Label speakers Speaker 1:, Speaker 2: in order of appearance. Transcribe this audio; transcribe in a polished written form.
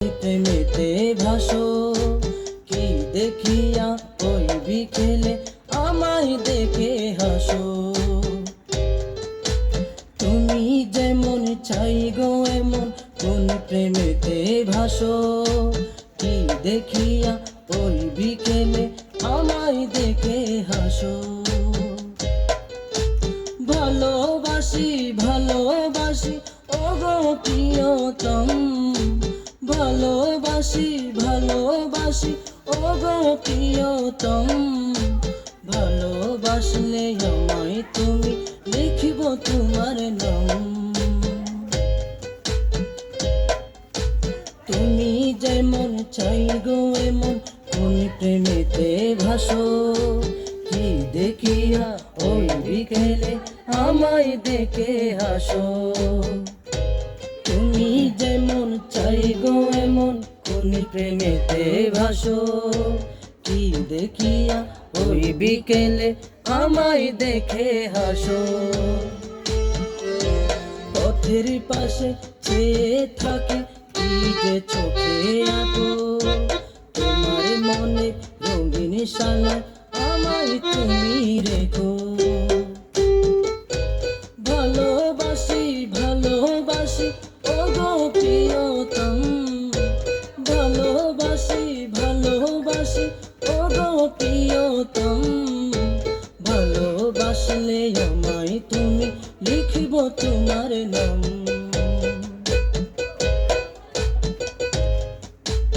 Speaker 1: প্রেমেতে ভাসো কি দেখিয়া ওই বিকেলে আমায় দেখে হাসো। তুমি যেমন চাই গো এমন কোন প্রেমেতে ভাসো কি দেখিয়া ওই বিকেলে আমায় দেখে হাসো। ভালোবাসি ভালোবাসি ওগো প্রিয়তম, ভালোবাসি ভালোবাসি ওগো প্রিয়তম। ভালোবাসলে আমায় তুমি লিখিব তোমার নাম। তুমি যেমন চাই গো এমন কোন প্রেমেতে ভাসো কি দেখিয়া ওই বিকেলে আমায় দেখে হাসো। তুমি যেমন চাই গো এমন কোন প্রেমেতে ভাসো কি দেখিয়া ওই বিকেলে আমায় দেখে হাসো। পথের পাশে চেয়ে থাকে কি যে চোখে আঁকো, তোমার মনে রঙিন শালায় আমায় তুমি রেখো। ভালোবাসি ভালোবাসি ওগো প্রিয়তম, ভালোবাসি ভালোবাসি ওগো প্রিয়তম। ভালোবাসলে আমায় তুমি লিখিব তোমার নাম।